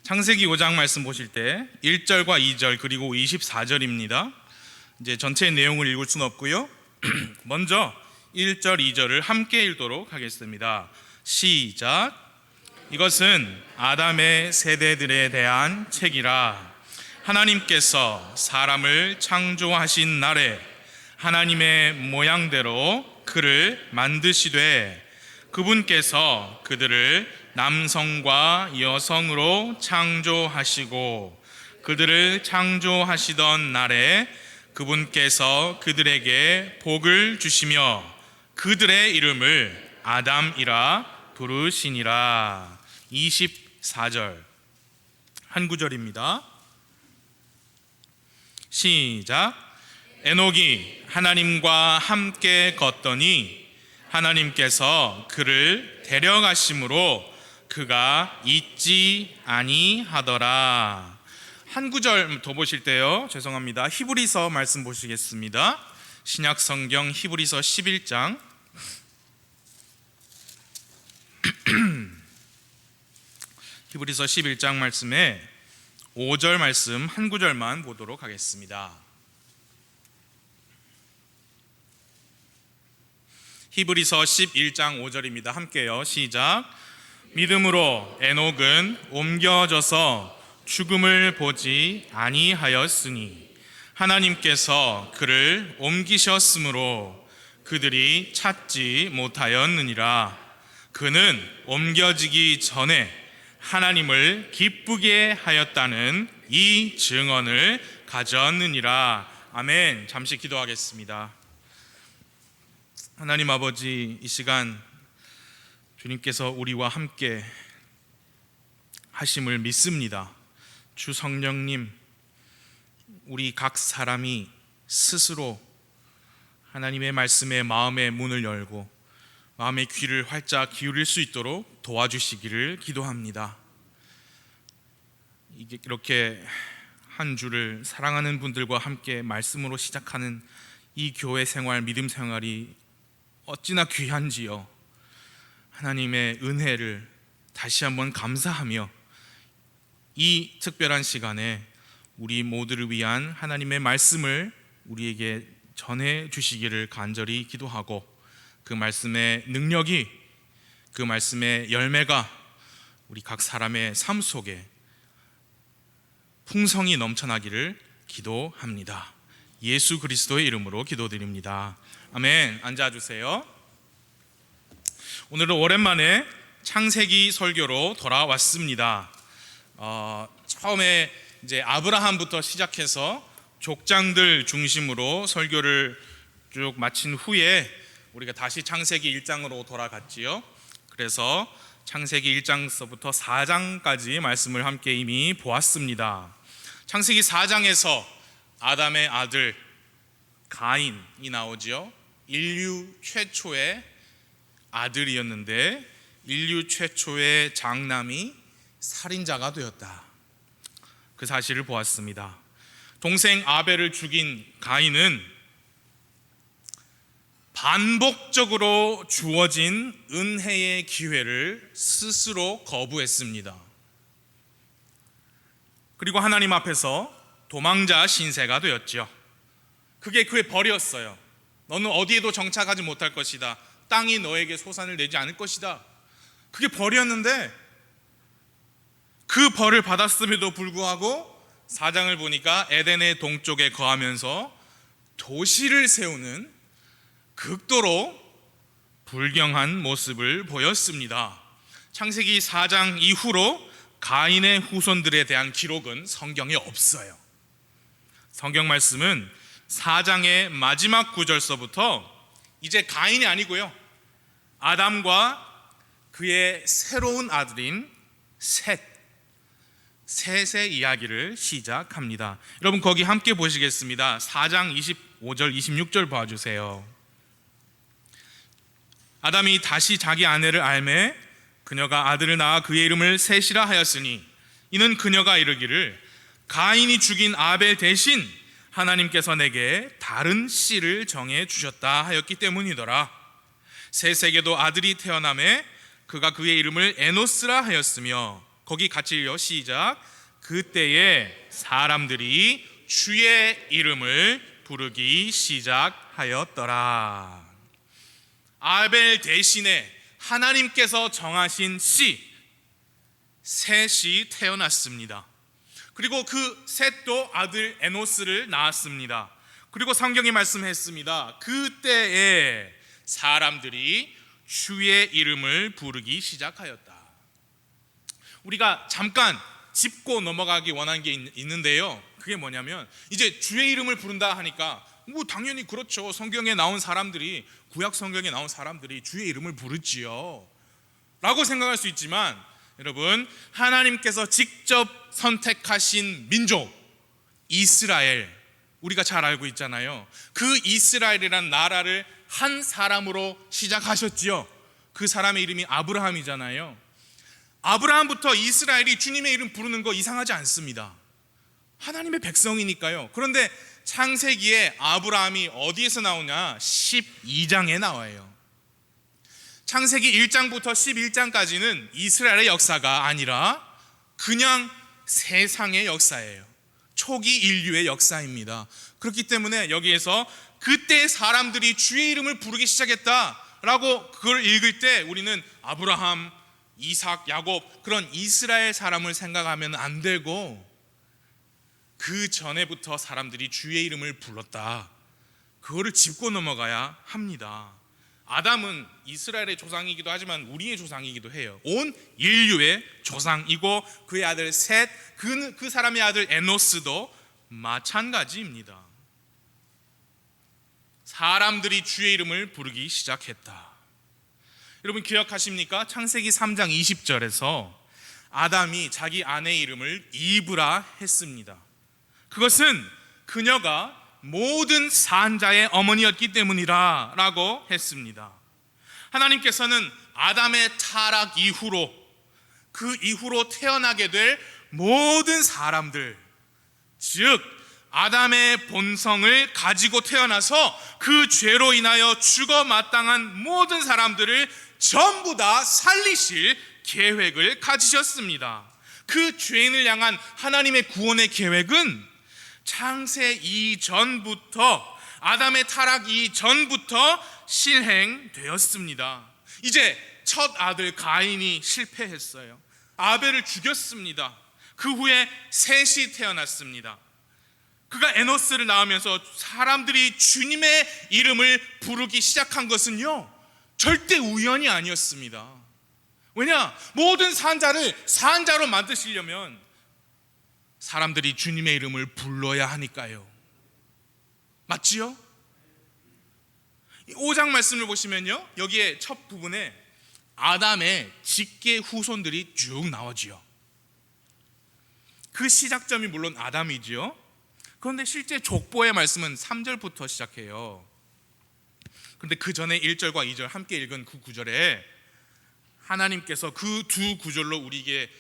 창세기 5장 말씀 보실 때 1절과 2절 그리고 24절입니다. 이제 전체 내용을 읽을 수는 없고요. 먼저 1절, 2절을 함께 읽도록 하겠습니다. 시작. 이것은 아담의 세대들에 대한 책이라. 하나님께서 사람을 창조하신 날에 하나님의 모양대로 그를 만드시되 그분께서 그들을 남성과 여성으로 창조하시고 그들을 창조하시던 날에 그분께서 그들에게 복을 주시며 그들의 이름을 아담이라 부르시니라. 24절 한 구절입니다. 시작. 에녹이 하나님과 함께 걷더니 하나님께서 그를 데려가심으로 그가 잊지 아니하더라. 한 구절 더 보실 때요, 죄송합니다. 히브리서 말씀 보시겠습니다. 신약 성경 히브리서 11장 히브리서 11장 말씀에 5절 말씀 한 구절만 보도록 하겠습니다. 히브리서 11장 5절입니다. 함께요. 시작. 믿음으로 에녹은 옮겨져서 죽음을 보지 아니하였으니 하나님께서 그를 옮기셨으므로 그들이 찾지 못하였느니라. 그는 옮겨지기 전에 하나님을 기쁘게 하였다는 이 증언을 가졌느니라. 아멘. 잠시 기도하겠습니다. 하나님 아버지, 이 시간 주님께서 우리와 함께 하심을 믿습니다. 주 성령님, 우리 각 사람이 스스로 하나님의 말씀에 마음의 문을 열고 마음의 귀를 활짝 기울일 수 있도록 도와주시기를 기도합니다. 이렇게 한 주를 사랑하는 분들과 함께 말씀으로 시작하는 이 교회 생활, 믿음 생활이 어찌나 귀한지요. 하나님의 은혜를 다시 한번 감사하며 이 특별한 시간에 우리 모두를 위한 하나님의 말씀을 우리에게 전해 주시기를 간절히 기도하고 그 말씀의 능력이, 그 말씀의 열매가 우리 각 사람의 삶 속에 풍성이 넘쳐나기를 기도합니다. 예수 그리스도의 이름으로 기도드립니다. 아멘. 앉아주세요. 오늘은 오랜만에 창세기 설교로 돌아왔습니다. 처음에 이제 아브라함부터 시작해서 족장들 중심으로 설교를 쭉 마친 후에 우리가 다시 창세기 1장으로 돌아갔지요. 그래서 창세기 1장서부터 4장까지 말씀을 함께 이미 보았습니다. 창세기 4장에서 아담의 아들 가인이 나오지요. 인류 최초의 아들이었는데 인류 최초의 장남이 살인자가 되었다. 그 사실을 보았습니다. 동생 아벨을 죽인 가인은 반복적으로 주어진 은혜의 기회를 스스로 거부했습니다. 그리고 하나님 앞에서 도망자 신세가 되었죠. 그게 그의 벌이었어요. 너는 어디에도 정착하지 못할 것이다. 땅이 너에게 소산을 내지 않을 것이다. 그게 벌이었는데 그 벌을 받았음에도 불구하고 4장을 보니까 에덴의 동쪽에 거하면서 도시를 세우는 극도로 불경한 모습을 보였습니다. 창세기 4장 이후로 가인의 후손들에 대한 기록은 성경에 없어요. 성경 말씀은 4장의 마지막 구절서부터 이제 가인이 아니고요, 아담과 그의 새로운 아들인 셋의 이야기를 시작합니다. 여러분 거기 함께 보시겠습니다. 4장 25절 26절 봐주세요. 아담이 다시 자기 아내를 알매 그녀가 아들을 낳아 그의 이름을 셋이라 하였으니 이는 그녀가 이르기를 가인이 죽인 아벨 대신 하나님께서 내게 다른 씨를 정해 주셨다 하였기 때문이더라. 셋에게도 아들이 태어나매 그가 그의 이름을 에노스라 하였으며 거기 같이 읽어 시작. 그때에 사람들이 주의 이름을 부르기 시작하였더라. 아벨 대신에 하나님께서 정하신 씨 셋이 태어났습니다. 그리고 그 셋도 아들 에노스를 낳았습니다. 그리고 성경이 말씀했습니다. 그때에 사람들이 주의 이름을 부르기 시작하였다. 우리가 잠깐 짚고 넘어가기 원한 게 있는데요, 그게 뭐냐면 이제 주의 이름을 부른다 하니까 뭐 당연히 그렇죠. 성경에 나온 사람들이, 구약 성경에 나온 사람들이 주의 이름을 부르지요 라고 생각할 수 있지만, 여러분, 하나님께서 직접 선택하신 민족 이스라엘, 우리가 잘 알고 있잖아요. 그 이스라엘이란 나라를 한 사람으로 시작하셨지요. 그 사람의 이름이 아브라함이잖아요. 아브라함부터 이스라엘이 주님의 이름 부르는 거 이상하지 않습니다. 하나님의 백성이니까요. 그런데 창세기에 아브라함이 어디에서 나오냐? 12장에 나와요. 창세기 1장부터 11장까지는 이스라엘의 역사가 아니라 그냥 세상의 역사예요. 초기 인류의 역사입니다. 그렇기 때문에 여기에서 그때 사람들이 주의 이름을 부르기 시작했다라고 그걸 읽을 때 우리는 아브라함, 이삭, 야곱 그런 이스라엘 사람을 생각하면 안 되고, 그 전에부터 사람들이 주의 이름을 불렀다, 그거를 짚고 넘어가야 합니다. 아담은 이스라엘의 조상이기도 하지만 우리의 조상이기도 해요. 온 인류의 조상이고 그의 아들 셋, 그 사람의 아들 에노스도 마찬가지입니다. 사람들이 주의 이름을 부르기 시작했다. 여러분 기억하십니까? 창세기 3장 20절에서 아담이 자기 아내의 이름을 이브라 했습니다. 그것은 그녀가 모든 산자의 어머니였기 때문이라 라고 했습니다. 하나님께서는 아담의 타락 이후로, 그 이후로 태어나게 될 모든 사람들, 즉 아담의 본성을 가지고 태어나서 그 죄로 인하여 죽어 마땅한 모든 사람들을 전부 다 살리실 계획을 가지셨습니다. 그 죄인을 향한 하나님의 구원의 계획은 창세 이전부터, 아담의 타락 이전부터 실행되었습니다. 이제 첫 아들 가인이 실패했어요. 아벨을 죽였습니다. 그 후에 셋이 태어났습니다. 그가 에노스를 낳으면서 사람들이 주님의 이름을 부르기 시작한 것은요, 절대 우연이 아니었습니다. 왜냐? 모든 산자를 산자로 만드시려면 사람들이 주님의 이름을 불러야 하니까요. 맞지요? 5장 말씀을 보시면요, 여기에 첫 부분에 아담의 직계 후손들이 쭉 나오지요. 그 시작점이 물론 아담이지요. 그런데 실제 족보의 말씀은 3절부터 시작해요. 그런데 그 전에 1절과 2절 함께 읽은 그 구절에 하나님께서 그 두 구절로 우리에게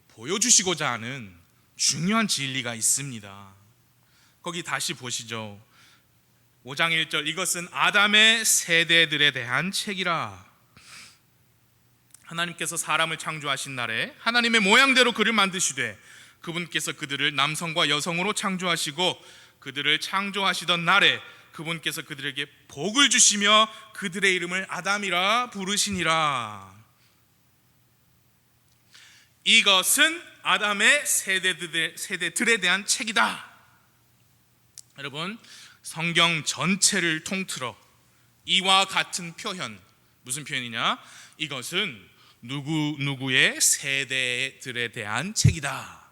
보여주시고자 하는 중요한 진리가 있습니다. 거기 다시 보시죠. 5장 1절, 이것은 아담의 세대들에 대한 책이라. 하나님께서 사람을 창조하신 날에 하나님의 모양대로 그를 만드시되 그분께서 그들을 남성과 여성으로 창조하시고 그들을 창조하시던 날에 그분께서 그들에게 복을 주시며 그들의 이름을 아담이라 부르시니라. 이것은 아담의 세대들에 대한 책이다. 여러분, 성경 전체를 통틀어 이와 같은 표현, 무슨 표현이냐? 이것은 누구누구의 세대들에 대한 책이다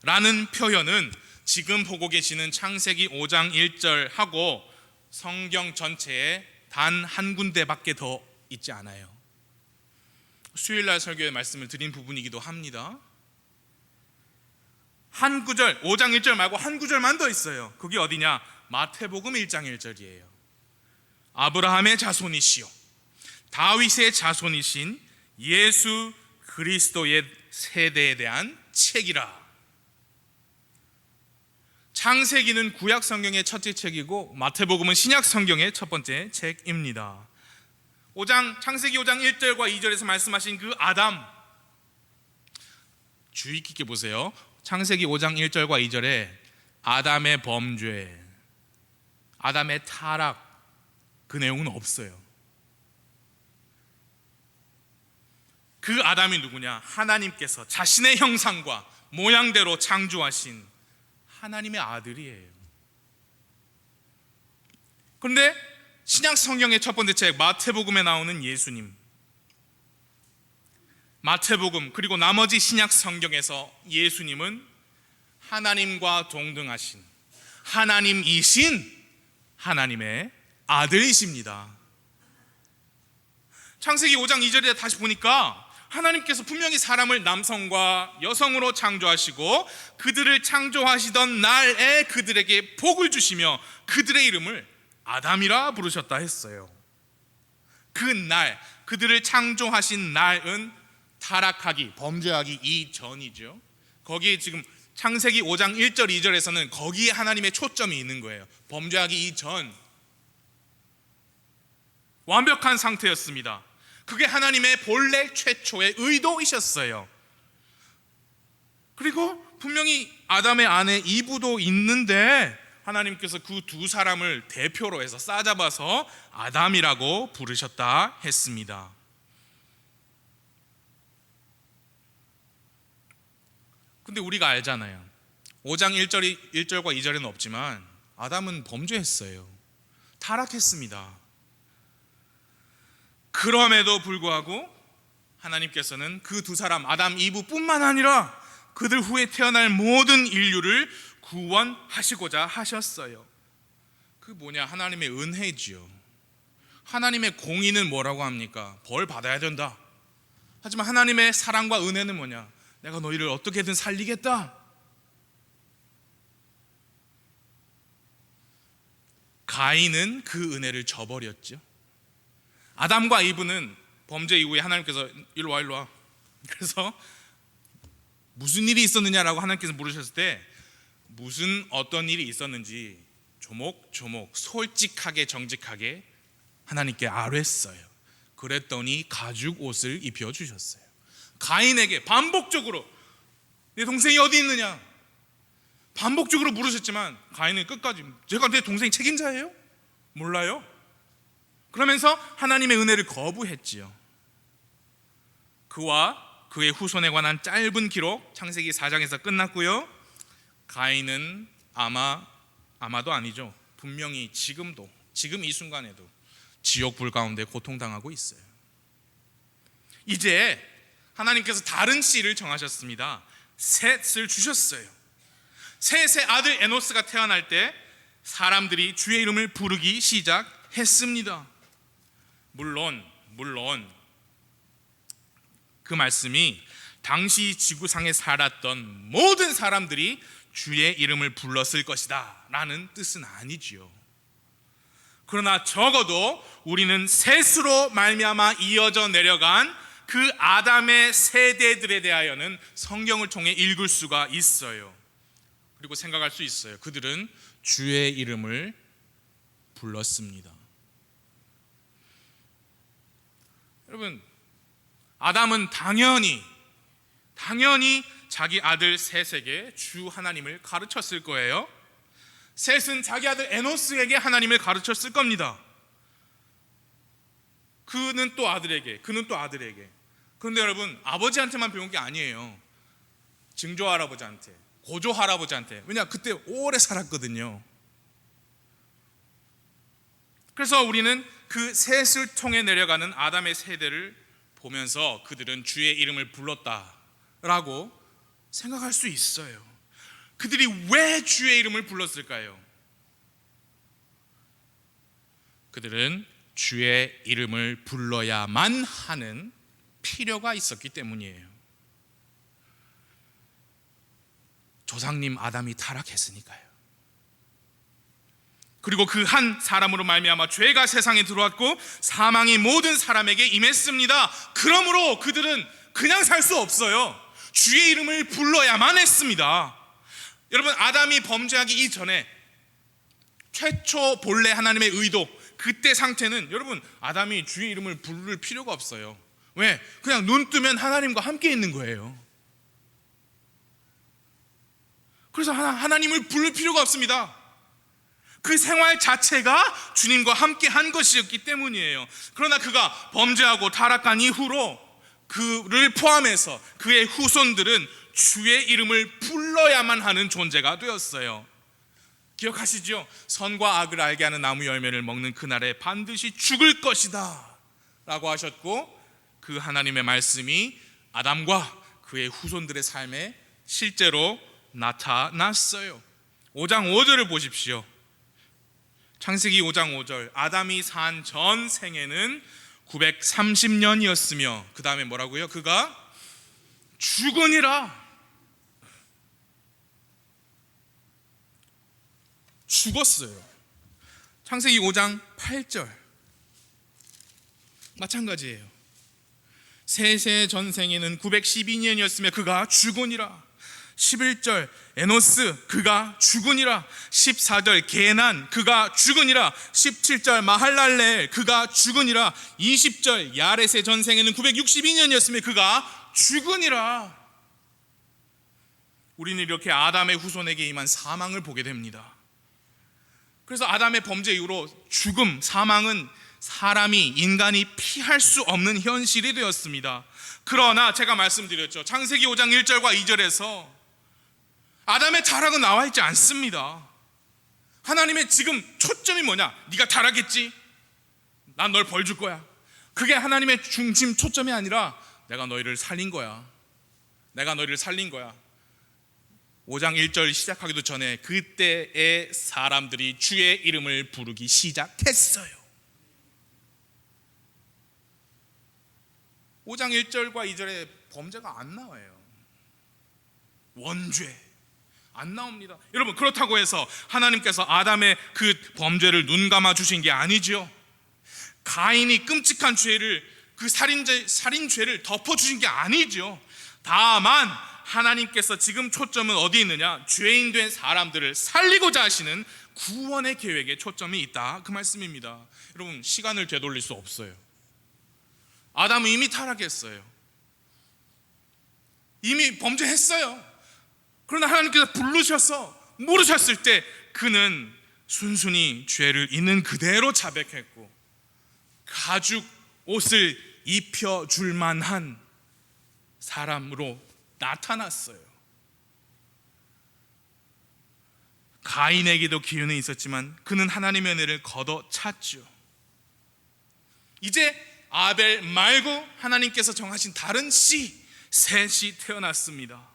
라는 표현은 지금 보고 계시는 창세기 5장 1절하고 성경 전체에 단 한 군데밖에 더 있지 않아요. 수요일날 설교에 말씀을 드린 부분이기도 합니다. 한 구절, 5장 1절 말고 한 구절만 더 있어요. 그게 어디냐? 마태복음 1장 1절이에요. 아브라함의 자손이시요 다윗의 자손이신 예수 그리스도의 세대에 대한 책이라. 창세기는 구약 성경의 첫째 책이고 마태복음은 신약 성경의 첫 번째 책입니다. 창세기 5장 1절과 2절에서 말씀하신 그 아담, 주의 깊게 보세요. 창세기 5장 1절과 2절에 아담의 범죄, 아담의 타락, 그 내용은 없어요. 그 아담이 누구냐? 하나님께서 자신의 형상과 모양대로 창조하신 하나님의 아들이에요. 그런데 신약 성경의 첫 번째 책 마태복음에 나오는 예수님, 마태복음 그리고 나머지 신약 성경에서 예수님은 하나님과 동등하신, 하나님이신 하나님의 아들이십니다. 창세기 5장 2절에 다시 보니까 하나님께서 분명히 사람을 남성과 여성으로 창조하시고 그들을 창조하시던 날에 그들에게 복을 주시며 그들의 이름을 아담이라 부르셨다 했어요. 그 날, 그들을 창조하신 날은 타락하기, 범죄하기 이전이죠. 거기에 지금 창세기 5장 1절 2절에서는 거기에 하나님의 초점이 있는 거예요. 범죄하기 이전, 완벽한 상태였습니다. 그게 하나님의 본래 최초의 의도이셨어요. 그리고 분명히 아담의 아내 이브도 있는데 하나님께서 그 두 사람을 대표로 해서 싸잡아서 아담이라고 부르셨다 했습니다. 근데 우리가 알잖아요. 5장 1절과 2절에는 없지만 아담은 범죄했어요. 타락했습니다. 그럼에도 불구하고 하나님께서는 그 두 사람 아담 이브뿐만 아니라 그들 후에 태어날 모든 인류를 구원하시고자 하셨어요. 그 뭐냐? 하나님의 은혜지요. 하나님의 공의는 뭐라고 합니까? 벌 받아야 된다. 하지만 하나님의 사랑과 은혜는 뭐냐? 내가 너희를 어떻게든 살리겠다. 가인은 그 은혜를 저버렸죠. 아담과 이브는 범죄 이후에 하나님께서 일로 와. 그래서 무슨 일이 있었느냐라고 하나님께서 물으셨을 때 무슨 어떤 일이 있었는지 조목조목 솔직하게 정직하게 하나님께 아뢰었어요. 그랬더니 가죽 옷을 입혀주셨어요. 가인에게 반복적으로 내 동생이 어디 있느냐 반복적으로 물으셨지만 가인은 끝까지 제가 내 동생 책임자예요? 몰라요. 그러면서 하나님의 은혜를 거부했지요. 그와 그의 후손에 관한 짧은 기록 창세기 4장에서 끝났고요. 가인은 아마도 아니죠. 분명히 지금 이 순간에도 지옥 불 가운데 고통당하고 있어요. 이제 하나님께서 다른 씨를 정하셨습니다. 셋을 주셨어요. 셋의 아들 에노스가 태어날 때 사람들이 주의 이름을 부르기 시작했습니다. 물론 그 말씀이 당시 지구상에 살았던 모든 사람들이 주의 이름을 불렀을 것이다 라는 뜻은 아니지요. 그러나 적어도 우리는 셋으로 말미암아 이어져 내려간 그 아담의 세대들에 대하여는 성경을 통해 읽을 수가 있어요. 그리고 생각할 수 있어요. 그들은 주의 이름을 불렀습니다. 여러분, 아담은 당연히 자기 아들 셋에게 주 하나님을 가르쳤을 거예요. 셋은 자기 아들 에노스에게 하나님을 가르쳤을 겁니다. 그는 또 아들에게. 그런데 여러분, 아버지한테만 배운 게 아니에요. 증조 할아버지한테, 고조 할아버지한테. 왜냐, 그때 오래 살았거든요. 그래서 우리는 그 셋을 통해 내려가는 아담의 세대를 보면서 그들은 주의 이름을 불렀다라고 생각할 수 있어요. 그들이 왜 주의 이름을 불렀을까요? 그들은 주의 이름을 불러야만 하는 필요가 있었기 때문이에요. 조상님 아담이 타락했으니까요. 그리고 그 한 사람으로 말미암아 죄가 세상에 들어왔고 사망이 모든 사람에게 임했습니다. 그러므로 그들은 그냥 살 수 없어요. 주의 이름을 불러야만 했습니다. 여러분, 아담이 범죄하기 이전에 최초 본래 하나님의 의도, 그때 상태는 여러분 아담이 주의 이름을 부를 필요가 없어요. 왜? 그냥 눈 뜨면 하나님과 함께 있는 거예요. 그래서 하나님을 부를 필요가 없습니다. 그 생활 자체가 주님과 함께 한 것이었기 때문이에요. 그러나 그가 범죄하고 타락한 이후로 그를 포함해서 그의 후손들은 주의 이름을 불러야만 하는 존재가 되었어요. 기억하시죠? 선과 악을 알게 하는 나무 열매를 먹는 그날에 반드시 죽을 것이다 라고 하셨고, 그 하나님의 말씀이 아담과 그의 후손들의 삶에 실제로 나타났어요. 5장 5절을 보십시오. 창세기 5장 5절, 아담이 산 전 생애는 930년이었으며 그 다음에 뭐라고요? 그가 죽으니라. 죽었어요. 창세기 5장 8절 마찬가지예요. 셋의 전생에는 912년이었으며 그가 죽으니라. 11절 에노스 그가 죽으니라. 14절 게난 그가 죽으니라. 17절 마할랄렐 그가 죽으니라. 20절 야렛의 전생에는 962년이었으며 그가 죽으니라. 우리는 이렇게 아담의 후손에게 임한 사망을 보게 됩니다. 그래서 아담의 범죄 이후로 죽음, 사망은 사람이, 인간이 피할 수 없는 현실이 되었습니다. 그러나 제가 말씀드렸죠. 창세기 5장 1절과 2절에서 아담의 타락은 나와 있지 않습니다. 하나님의 지금 초점이 뭐냐? 네가 타락했지? 난 널 벌 줄 거야. 그게 하나님의 중심 초점이 아니라 내가 너희를 살린 거야. 내가 너희를 살린 거야. 5장 1절 시작하기도 전에 그때의 사람들이 주의 이름을 부르기 시작했어요. 5장 1절과 2절에 범죄가 안 나와요. 원죄 안 나옵니다. 여러분, 그렇다고 해서 하나님께서 아담의 그 범죄를 눈감아 주신 게 아니죠. 가인이 끔찍한 죄를, 그 살인죄를 덮어주신 게 아니죠. 다만 하나님께서 지금 초점은 어디 있느냐? 죄인 된 사람들을 살리고자 하시는 구원의 계획에 초점이 있다, 그 말씀입니다. 여러분, 시간을 되돌릴 수 없어요. 아담은 이미 타락했어요. 이미 범죄했어요. 그러나 하나님께서 부르셔서 물으셨을 때 그는 순순히 죄를 있는 그대로 자백했고 가죽 옷을 입혀줄 만한 사람으로 나타났어요. 가인에게도 기운은 있었지만 그는 하나님의 은혜를 걷어찼죠. 이제 아벨 말고 하나님께서 정하신 다른 씨, 셋이 태어났습니다.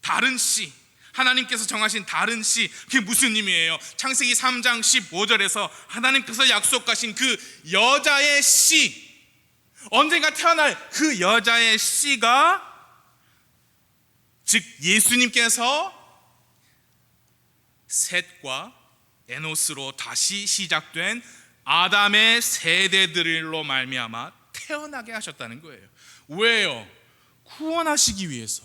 다른 씨, 하나님께서 정하신 다른 씨, 그게 무슨 의미예요? 창세기 3장 15절에서 하나님께서 약속하신 그 여자의 씨, 언젠가 태어날 그 여자의 씨가, 즉 예수님께서 셋과 에노스로 다시 시작된 아담의 세대들로 말미암아 태어나게 하셨다는 거예요. 왜요? 구원하시기 위해서.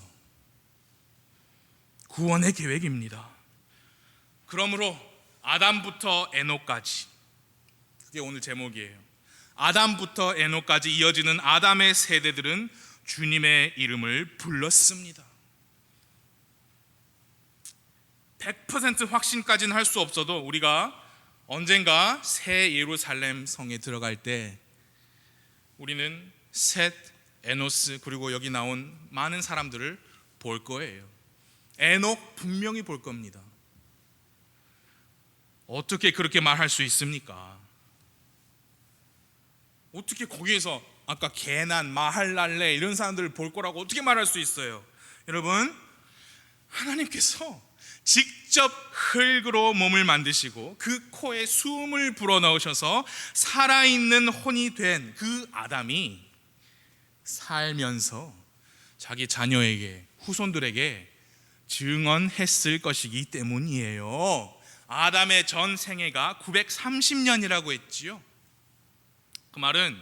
구원의 계획입니다. 그러므로 아담부터 에녹까지, 그게 오늘 제목이에요. 아담부터 에녹까지 이어지는 아담의 세대들은 주님의 이름을 불렀습니다. 100% 확신까지는 할 수 없어도 우리가 언젠가 새 예루살렘 성에 들어갈 때 우리는 셋, 에노스, 그리고 여기 나온 많은 사람들을 볼 거예요. 에녹 분명히 볼 겁니다. 어떻게 그렇게 말할 수 있습니까? 어떻게 거기에서 아까 게난, 마할랄레 이런 사람들을 볼 거라고 어떻게 말할 수 있어요? 여러분, 하나님께서 직접 흙으로 몸을 만드시고 그 코에 숨을 불어넣으셔서 살아있는 혼이 된 그 아담이 살면서 자기 자녀에게, 후손들에게 증언했을 것이기 때문이에요. 아담의 전 생애가 930년이라고 했지요. 그 말은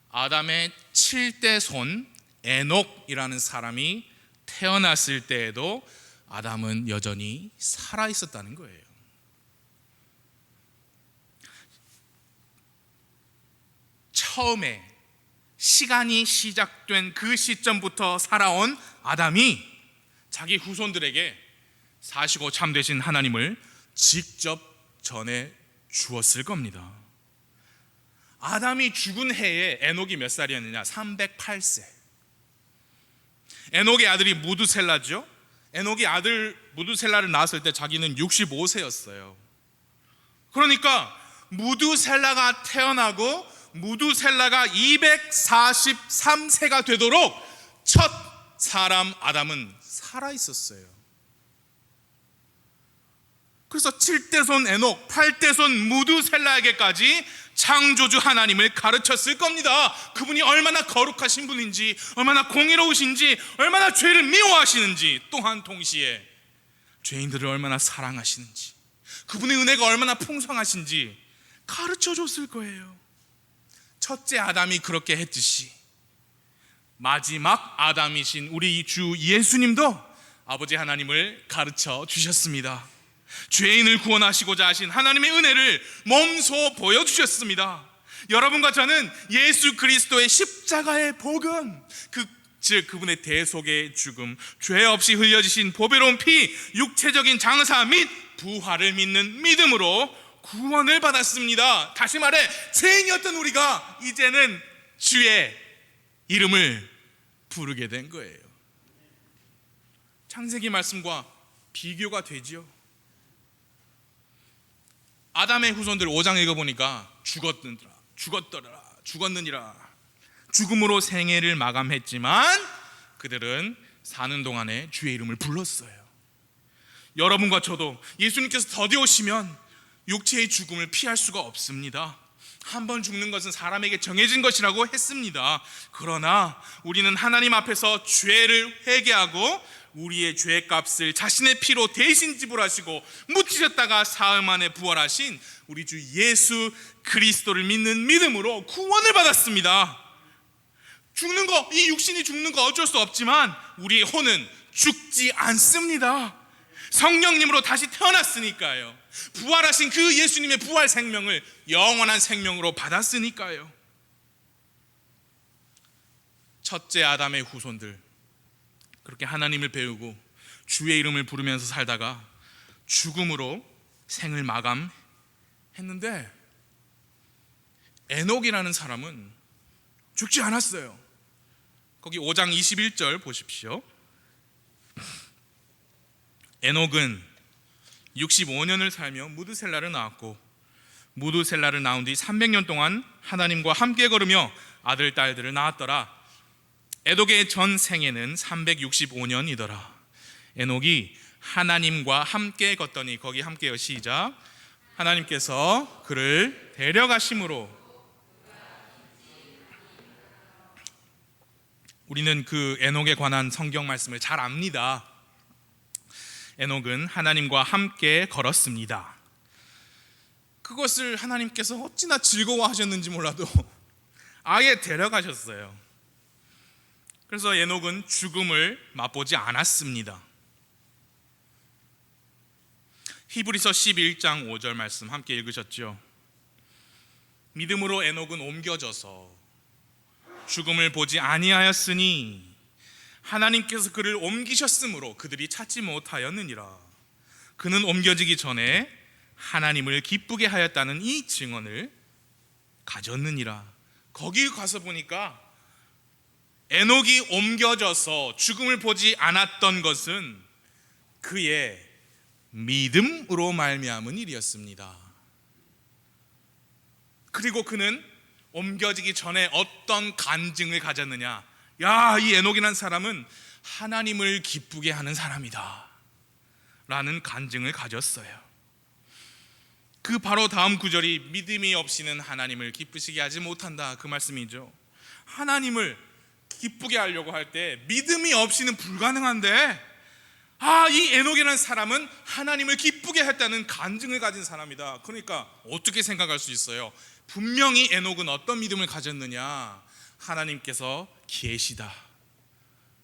아담의 7대 손 에녹이라는 사람이 태어났을 때에도 아담은 여전히 살아 있었다는 거예요. 처음에 시간이 시작된 그 시점부터 살아온 아담이 자기 후손들에게 사시고 참되신 하나님을 직접 전해 주었을 겁니다. 아담이 죽은 해에 에녹이 몇 살이었느냐? 308세. 에녹의 아들이 무두셀라죠. 에녹이 아들 무두셀라를 낳았을 때 자기는 65세였어요. 그러니까 무두셀라가 태어나고 무두셀라가 243세가 되도록 첫 사람 아담은 살아 있었어요. 그래서 7대손 에녹, 8대손 무두셀라에게까지 창조주 하나님을 가르쳤을 겁니다. 그분이 얼마나 거룩하신 분인지, 얼마나 공의로우신지, 얼마나 죄를 미워하시는지, 또한 동시에 죄인들을 얼마나 사랑하시는지, 그분의 은혜가 얼마나 풍성하신지 가르쳐줬을 거예요. 첫째 아담이 그렇게 했듯이 마지막 아담이신 우리 주 예수님도 아버지 하나님을 가르쳐 주셨습니다. 죄인을 구원하시고자 하신 하나님의 은혜를 몸소 보여주셨습니다. 여러분과 저는 예수 그리스도의 십자가의 복음, 즉 그분의 대속의 죽음, 죄 없이 흘려지신 보배로운 피, 육체적인 장사 및 부활을 믿는 믿음으로 구원을 받았습니다. 다시 말해 죄인이었던 우리가 이제는 주의 이름을 부르게 된 거예요. 창세기 말씀과 비교가 되지요. 아담의 후손들 5장 읽어보니까 죽었느니라. 죽음으로 생애를 마감했지만 그들은 사는 동안에 주의 이름을 불렀어요. 여러분과 저도 예수님께서 더디 오시면 육체의 죽음을 피할 수가 없습니다. 한 번 죽는 것은 사람에게 정해진 것이라고 했습니다. 그러나 우리는 하나님 앞에서 죄를 회개하고 우리의 죄값을 자신의 피로 대신 지불하시고 묻히셨다가 사흘 만에 부활하신 우리 주 예수 그리스도를 믿는 믿음으로 구원을 받았습니다. 죽는 거, 이 육신이 죽는 거 어쩔 수 없지만 우리의 혼은 죽지 않습니다. 성령님으로 다시 태어났으니까요. 부활하신 그 예수님의 부활 생명을 영원한 생명으로 받았으니까요. 첫째 아담의 후손들, 그렇게 하나님을 배우고 주의 이름을 부르면서 살다가 죽음으로 생을 마감했는데 에녹이라는 사람은 죽지 않았어요. 거기 5장 21절 보십시오. 에녹은 65년을 살며 무드셀라를 낳았고 무드셀라를 낳은 뒤 300년 동안 하나님과 함께 걸으며 아들 딸들을 낳았더라. 에녹의 전 생애는 365년이더라. 에녹이 하나님과 함께 걷더니, 거기 함께요, 시작. 하나님께서 그를 데려가심으로. 우리는 그 에녹에 관한 성경 말씀을 잘 압니다. 에녹은 하나님과 함께 걸었습니다. 그것을 하나님께서 어찌나 즐거워하셨는지 몰라도 아예 데려가셨어요. 그래서 에녹은 죽음을 맛보지 않았습니다. 히브리서 11장 5절 말씀 함께 읽으셨죠? 믿음으로 에녹은 옮겨져서 죽음을 보지 아니하였으니 하나님께서 그를 옮기셨으므로 그들이 찾지 못하였느니라. 그는 옮겨지기 전에 하나님을 기쁘게 하였다는 이 증언을 가졌느니라. 거기 가서 보니까 에녹이 옮겨져서 죽음을 보지 않았던 것은 그의 믿음으로 말미암은 일이었습니다. 그리고 그는 옮겨지기 전에 어떤 간증을 가졌느냐? 야, 이 에녹이라는 사람은 하나님을 기쁘게 하는 사람이다 라는 간증을 가졌어요. 그 바로 다음 구절이 믿음이 없이는 하나님을 기쁘시게 하지 못한다, 그 말씀이죠. 하나님을 기쁘게 하려고 할 때 믿음이 없이는 불가능한데, 이 에녹이라는 사람은 하나님을 기쁘게 했다는 간증을 가진 사람이다. 그러니까 어떻게 생각할 수 있어요? 분명히 에녹은 어떤 믿음을 가졌느냐? 하나님께서 계시다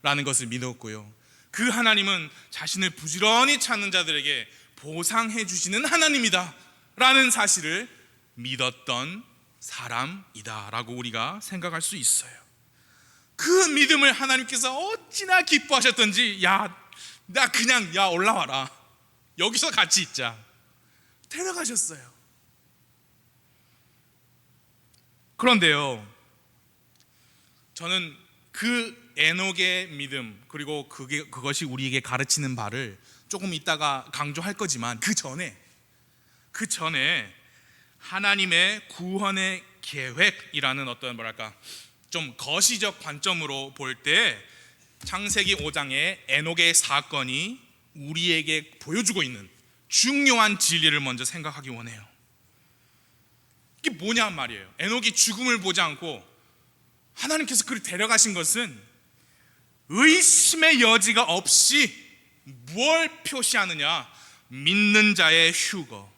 라는 것을 믿었고요, 그 하나님은 자신을 부지런히 찾는 자들에게 보상해 주시는 하나님이다 라는 사실을 믿었던 사람이다 라고 우리가 생각할 수 있어요. 그 믿음을 하나님께서 어찌나 기뻐하셨던지, 나 그냥 올라와라, 여기서 같이 있자. 데려가셨어요. 그런데요, 저는 그 에녹의 믿음, 그리고 그것이 우리에게 가르치는 바를 조금 이따가 강조할 거지만, 그 전에 하나님의 구원의 계획이라는 어떤 좀 거시적 관점으로 볼 때 창세기 5장의 에녹의 사건이 우리에게 보여주고 있는 중요한 진리를 먼저 생각하기 원해요. 이게 뭐냐 말이에요. 에녹이 죽음을 보지 않고 하나님께서 그를 데려가신 것은 의심의 여지가 없이 뭘 표시하느냐, 믿는 자의 휴거,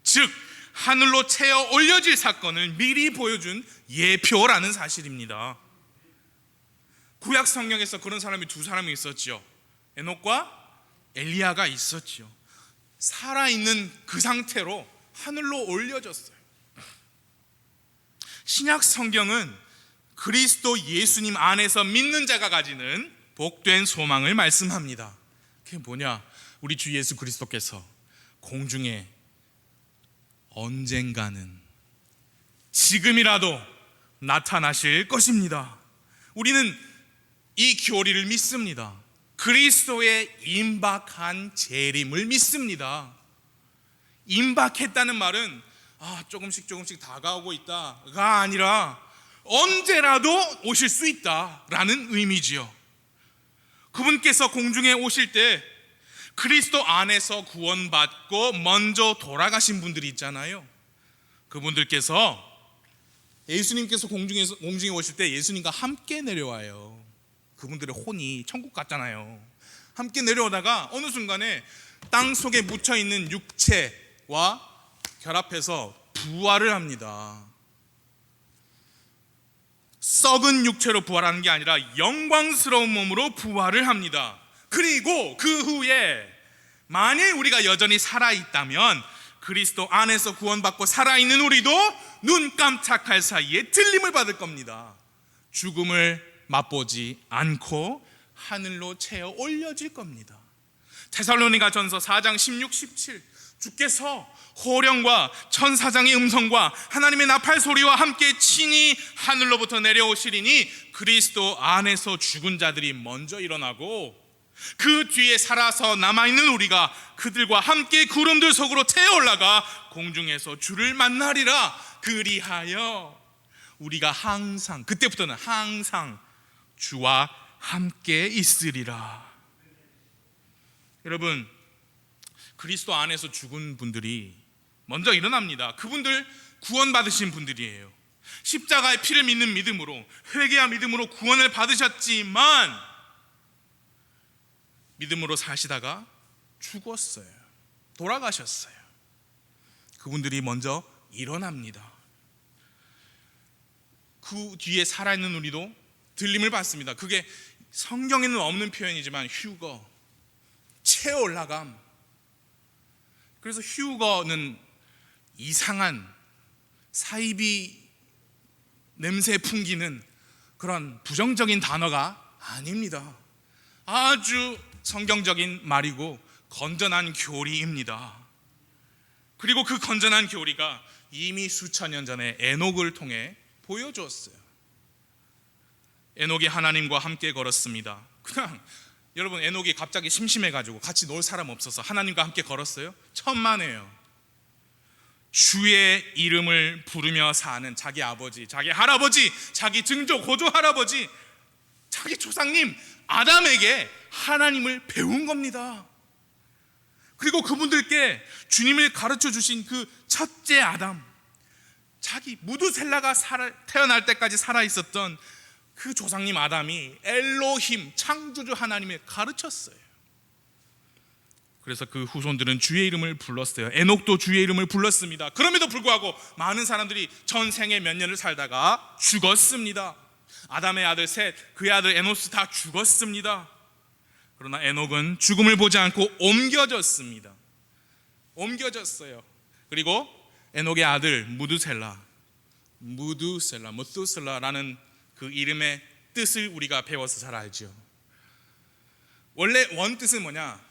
즉 하늘로 채어 올려질 사건을 미리 보여준 예표라는 사실입니다. 구약 성경에서 그런 사람이 두 사람이 있었죠. 에녹과 엘리야가 있었죠. 살아있는 그 상태로 하늘로 올려졌어요. 신약 성경은 그리스도 예수님 안에서 믿는 자가 가지는 복된 소망을 말씀합니다. 그게 뭐냐? 우리 주 예수 그리스도께서 공중에 언젠가는, 지금이라도 나타나실 것입니다. 우리는 이 교리를 믿습니다. 그리스도의 임박한 재림을 믿습니다. 임박했다는 말은 조금씩 다가오고 있다가 아니라 언제라도 오실 수 있다라는 의미지요. 그분께서 공중에 오실 때 그리스도 안에서 구원받고 먼저 돌아가신 분들이 있잖아요. 그분들께서 예수님께서 공중에 오실 때 예수님과 함께 내려와요. 그분들의 혼이 천국 같잖아요. 함께 내려오다가 어느 순간에 땅 속에 묻혀있는 육체와 결합해서 부활을 합니다. 썩은 육체로 부활하는 게 아니라 영광스러운 몸으로 부활을 합니다. 그리고 그 후에 만일 우리가 여전히 살아있다면 그리스도 안에서 구원받고 살아있는 우리도 눈 깜짝할 사이에 들림을 받을 겁니다. 죽음을 맛보지 않고 하늘로 채어 올려질 겁니다. 데살로니가 전서 4장 16, 17, 주께서 호령과 천사장의 음성과 하나님의 나팔 소리와 함께 친히 하늘로부터 내려오시리니 그리스도 안에서 죽은 자들이 먼저 일어나고 그 뒤에 살아서 남아있는 우리가 그들과 함께 구름들 속으로 태워 올라가 공중에서 주를 만나리라. 그리하여 우리가 항상, 그때부터는 항상 주와 함께 있으리라. 여러분, 그리스도 안에서 죽은 분들이 먼저 일어납니다. 그분들 구원받으신 분들이에요. 십자가의 피를 믿는 믿음으로, 회개와 믿음으로 구원을 받으셨지만 믿음으로 사시다가 죽었어요. 돌아가셨어요. 그분들이 먼저 일어납니다. 그 뒤에 살아있는 우리도 들림을 받습니다. 그게 성경에는 없는 표현이지만 휴거, 채어 올라감. 그래서 휴거는 이상한 사이비 냄새 풍기는 그런 부정적인 단어가 아닙니다. 아주 성경적인 말이고 건전한 교리입니다. 그리고 그 건전한 교리가 이미 수천 년 전에 에녹을 통해 보여줬어요. 에녹이 하나님과 함께 걸었습니다. 그냥 여러분, 에녹이 갑자기 심심해가지고 같이 놀 사람 없어서 하나님과 함께 걸었어요? 천만에요. 주의 이름을 부르며 사는 자기 아버지, 자기 할아버지, 자기 증조 고조 할아버지, 자기 조상님 아담에게 하나님을 배운 겁니다. 그리고 그분들께 주님을 가르쳐 주신 그 첫째 아담, 자기 무두셀라가 태어날 때까지 살아있었던 그 조상님 아담이 엘로힘, 창조주 하나님을 가르쳤어요. 그래서 그 후손들은 주의 이름을 불렀어요. 에녹도 주의 이름을 불렀습니다. 그럼에도 불구하고 많은 사람들이 전생에 몇 년을 살다가 죽었습니다. 아담의 아들 셋, 그의 아들 에노스 다 죽었습니다. 그러나 에녹은 죽음을 보지 않고 옮겨졌습니다. 옮겨졌어요. 그리고 에녹의 아들 무두셀라라는 그 이름의 뜻을 우리가 배워서 잘 알죠. 원래 원 뜻은 뭐냐?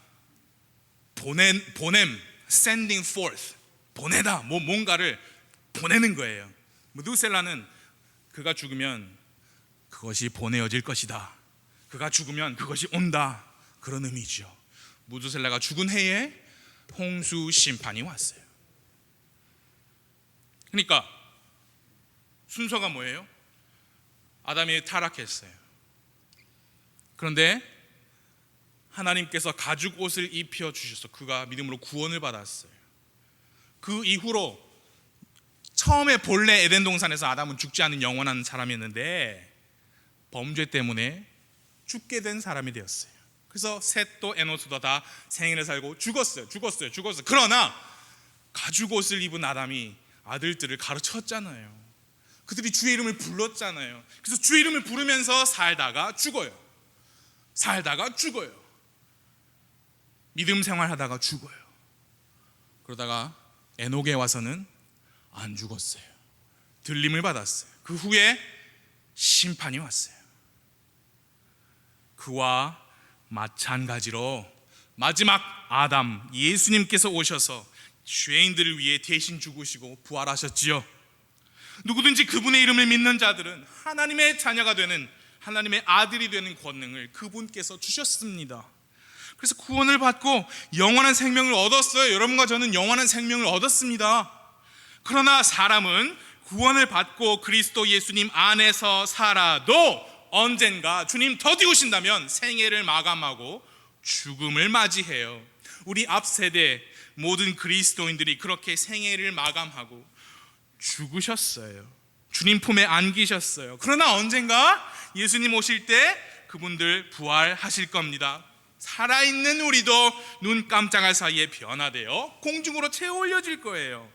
보냄, sending forth, 보내다, 뭔가를 보내는 거예요. 무두셀라는 그가 죽으면 그것이 보내어질 것이다, 그가 죽으면 그것이 온다, 그런 의미죠. 무두셀라가 죽은 해에 홍수 심판이 왔어요. 그러니까 순서가 뭐예요? 아담이 타락했어요. 그런데 하나님께서 가죽 옷을 입혀 주셔서 그가 믿음으로 구원을 받았어요. 그 이후로 처음에 본래 에덴 동산에서 아담은 죽지 않은 영원한 사람이었는데 범죄 때문에 죽게 된 사람이 되었어요. 그래서 셋도 에노스도 다 생애를 살고 죽었어요. 그러나 가죽 옷을 입은 아담이 아들들을 가르쳤잖아요. 그들이 주의 이름을 불렀잖아요. 그래서 주의 이름을 부르면서 살다가 죽어요. 믿음 생활하다가 죽어요. 그러다가 에녹에 와서는 안 죽었어요. 들림을 받았어요. 그 후에 심판이 왔어요. 그와 마찬가지로 마지막 아담 예수님께서 오셔서 죄인들을 위해 대신 죽으시고 부활하셨지요. 누구든지 그분의 이름을 믿는 자들은 하나님의 자녀가 되는, 하나님의 아들이 되는 권능을 그분께서 주셨습니다. 그래서 구원을 받고 영원한 생명을 얻었어요. 여러분과 저는 영원한 생명을 얻었습니다. 그러나 사람은 구원을 받고 그리스도 예수님 안에서 살아도 언젠가 주님 더디 오신다면 생애를 마감하고 죽음을 맞이해요. 우리 앞 세대 모든 그리스도인들이 그렇게 생애를 마감하고 죽으셨어요. 주님 품에 안기셨어요. 그러나 언젠가 예수님 오실 때 그분들 부활하실 겁니다. 살아있는 우리도 눈 깜짝할 사이에 변화되어 공중으로 채워 올려질 거예요.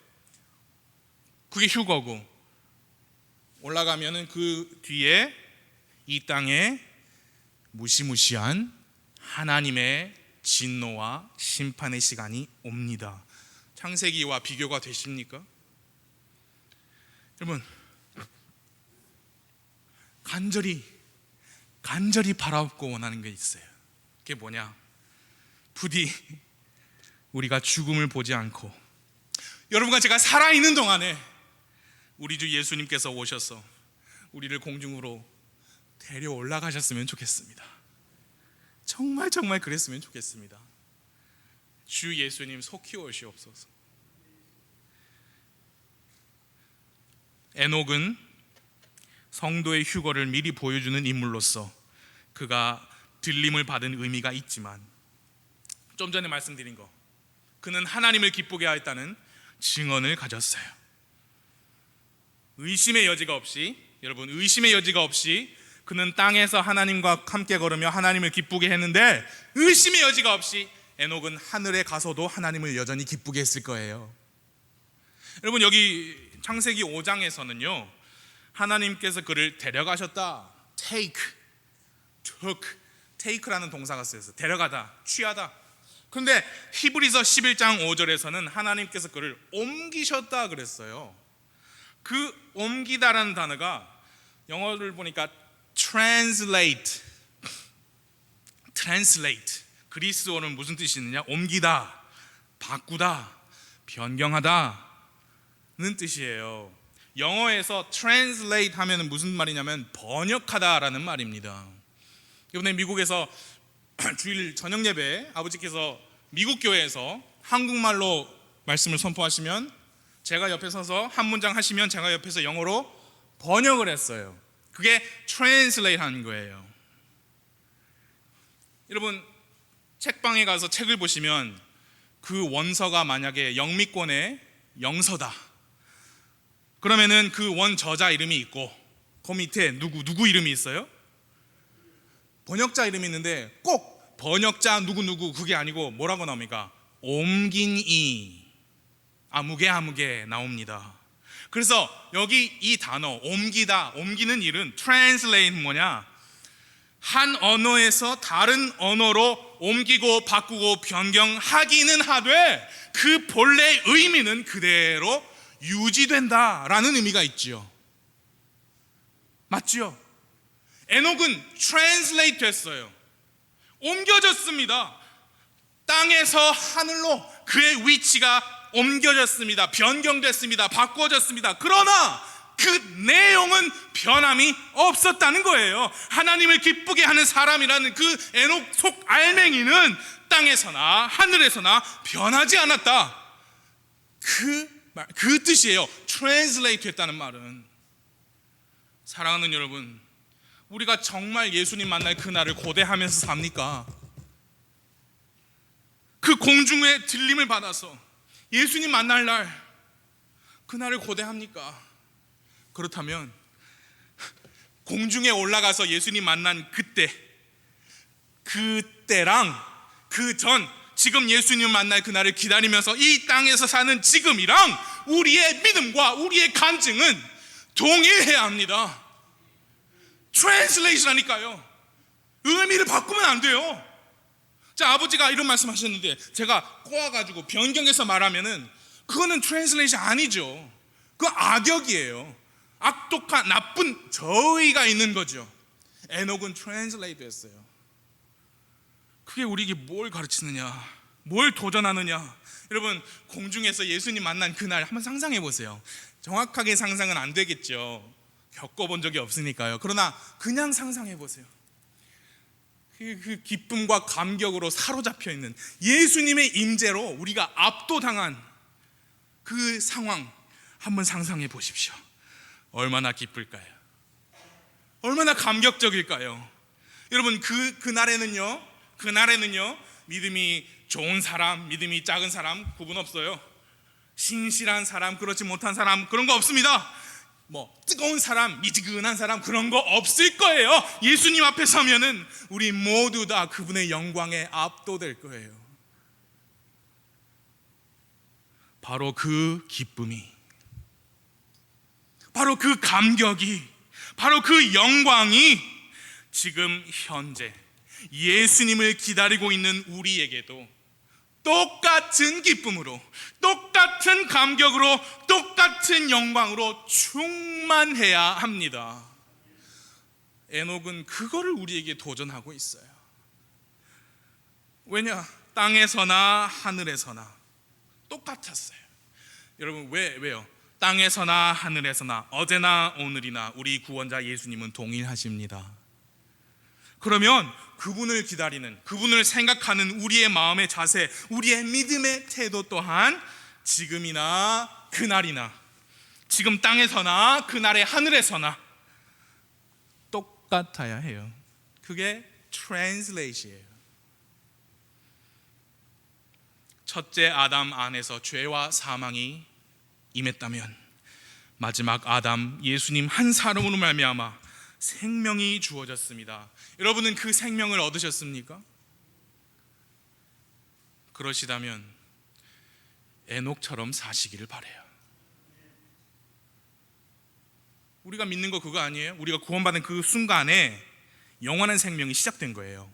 그게 휴거고, 올라가면은 그 뒤에 이 땅에 무시무시한 하나님의 진노와 심판의 시간이 옵니다. 창세기와 비교가 되십니까? 여러분, 간절히 바라고 원하는 게 있어요. 그게 뭐냐? 부디 우리가 죽음을 보지 않고 여러분과 제가 살아있는 동안에 우리 주 예수님께서 오셔서 우리를 공중으로 데려 올라가셨으면 좋겠습니다. 정말 그랬으면 좋겠습니다. 주 예수님 속히 오시옵소서. 에녹은 성도의 휴거를 미리 보여주는 인물로서 그가 들림을 받은 의미가 있지만, 좀 전에 말씀드린 거, 그는 하나님을 기쁘게 하였다는 증언을 가졌어요. 의심의 여지가 없이, 여러분, 의심의 여지가 없이 그는 땅에서 하나님과 함께 걸으며 하나님을 기쁘게 했는데, 의심의 여지가 없이 에녹은 하늘에 가서도 하나님을 여전히 기쁘게 했을 거예요. 여러분, 여기 창세기 5장에서는요 하나님께서 그를 데려가셨다, take라는 동사가 쓰여서 데려가다, 취하다. 그런데 히브리서 11장 5절에서는 하나님께서 그를 옮기셨다 그랬어요. 그 옮기다라는 단어가 영어를 보니까 translate. 그리스어는 무슨 뜻이 있느냐? 옮기다, 바꾸다, 변경하다는 뜻이에요. 영어에서 translate 하면 무슨 말이냐면 번역하다라는 말입니다. 이번에 미국에서 주일 저녁 예배 아버지께서 미국 교회에서 한국말로 말씀을 선포하시면 제가 옆에 서서 한 문장 하시면 제가 옆에서 영어로 번역을 했어요. 그게 translate 하는 거예요. 여러분, 책방에 가서 책을 보시면 그 원서가 만약에 영미권의 영서다, 그러면은 그 원 저자 이름이 있고 그 밑에 누구 이름이 있어요? 번역자 이름이 있는데 꼭 번역자 누구 그게 아니고 뭐라고 나옵니까? 옮긴 이, 아무개 나옵니다. 그래서 여기 이 단어 옮기다, 옮기는 일은 translate 뭐냐? 한 언어에서 다른 언어로 옮기고 바꾸고 변경하기는 하되 그 본래 의미는 그대로 유지된다라는 의미가 있지요. 맞지요? 에녹은 translate 됐어요. 옮겨졌습니다. 땅에서 하늘로 그의 위치가 옮겨졌습니다. 변경됐습니다. 바꿔졌습니다. 그러나 그 내용은 변함이 없었다는 거예요. 하나님을 기쁘게 하는 사람이라는 그 에녹 속 알맹이는 땅에서나 하늘에서나 변하지 않았다. 그 뜻이에요. 트랜슬레이트 했다는 말은. 사랑하는 여러분, 우리가 정말 예수님 만날 그날을 고대하면서 삽니까? 그 공중의 들림을 받아서 예수님 만날 날, 그날을 고대합니까? 그렇다면 공중에 올라가서 예수님 만난 그때랑 그 전, 지금 예수님 만날 그날을 기다리면서 이 땅에서 사는 지금이랑 우리의 믿음과 우리의 간증은 동일해야 합니다. 트랜슬레이션하니까요. 의미를 바꾸면 안 돼요. 자, 아버지가 이런 말씀하셨는데 제가 꼬아가지고 변경해서 말하면은 그거는 트랜슬레이션 아니죠. 그건 악역이에요. 악독한 나쁜 저의가 있는 거죠. 에녹은 트랜슬레이트 했어요. 그게 우리에게 뭘 가르치느냐, 뭘 도전하느냐. 여러분, 공중에서 예수님 만난 그날 한번 상상해 보세요. 정확하게 상상은 안 되겠죠. 겪어본 적이 없으니까요. 그러나 그냥 상상해 보세요. 그 기쁨과 감격으로 사로잡혀 있는 예수님의 임재로 우리가 압도당한 그 상황 한번 상상해 보십시오. 얼마나 기쁠까요? 얼마나 감격적일까요? 여러분, 그날에는요 믿음이 좋은 사람, 믿음이 작은 사람 구분 없어요. 신실한 사람, 그렇지 못한 사람, 그런 거 없습니다. 뜨거운 사람, 미지근한 사람, 그런 거 없을 거예요. 예수님 앞에 서면은 우리 모두 다 그분의 영광에 압도될 거예요. 바로 그 기쁨이, 바로 그 감격이, 바로 그 영광이 지금 현재 예수님을 기다리고 있는 우리에게도 똑같은 기쁨으로, 똑같은 감격으로, 똑같은 영광으로 충만해야 합니다. 에녹은 그거를 우리에게 도전하고 있어요. 왜냐? 땅에서나 하늘에서나 똑같았어요. 여러분, 왜요? 땅에서나 하늘에서나 어제나 오늘이나 우리 구원자 예수님은 동일하십니다. 그러면 그분을 기다리는, 그분을 생각하는 우리의 마음의 자세, 우리의 믿음의 태도 또한 지금이나 그날이나, 지금 땅에서나 그날의 하늘에서나 똑같아야 해요. 그게 트랜슬레이션이에요. 첫째 아담 안에서 죄와 사망이 임했다면 마지막 아담 예수님 한 사람으로 말미암아 생명이 주어졌습니다. 여러분은 그 생명을 얻으셨습니까? 그러시다면 에녹처럼 사시기를 바라요. 우리가 믿는 거 그거 아니에요? 우리가 구원받은 그 순간에 영원한 생명이 시작된 거예요.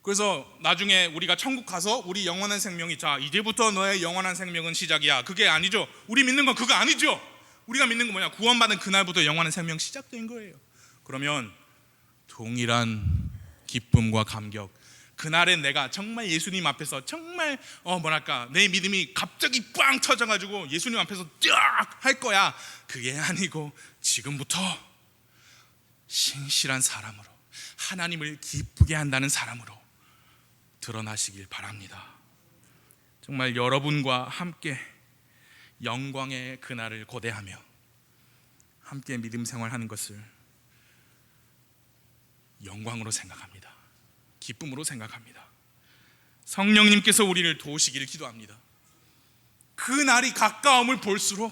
그래서 나중에 우리가 천국 가서 우리 영원한 생명이, 자, 이제부터 너의 영원한 생명은 시작이야, 그게 아니죠. 우리 믿는 건 그거 아니죠. 우리가 믿는 건 뭐냐? 구원받은 그날부터 영원한 생명 시작된 거예요. 그러면 동일한 기쁨과 감격, 그날에 내가 정말 예수님 앞에서 정말 내 믿음이 갑자기 빵 터져가지고 예수님 앞에서 쫙 할 거야, 그게 아니고 지금부터 신실한 사람으로, 하나님을 기쁘게 한다는 사람으로 드러나시길 바랍니다. 정말 여러분과 함께 영광의 그날을 고대하며 함께 믿음 생활하는 것을 영광으로 생각합니다. 기쁨으로 생각합니다. 성령님께서 우리를 도우시기를 기도합니다. 그 날이 가까움을 볼수록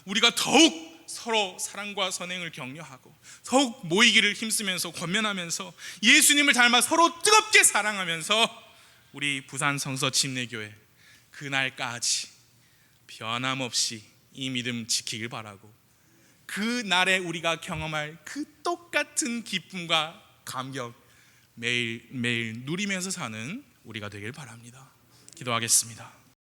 우리가 더욱 서로 사랑과 선행을 격려하고 더욱 모이기를 힘쓰면서 권면하면서 예수님을 닮아 서로 뜨겁게 사랑하면서 우리 부산 성서 침례교회 그날까지 변함없이 이 믿음 지키길 바라고, 그 날에 우리가 경험할 그 똑같은 기쁨과 감격 매일매일 누리면서 사는 우리가 되길 바랍니다. 기도하겠습니다.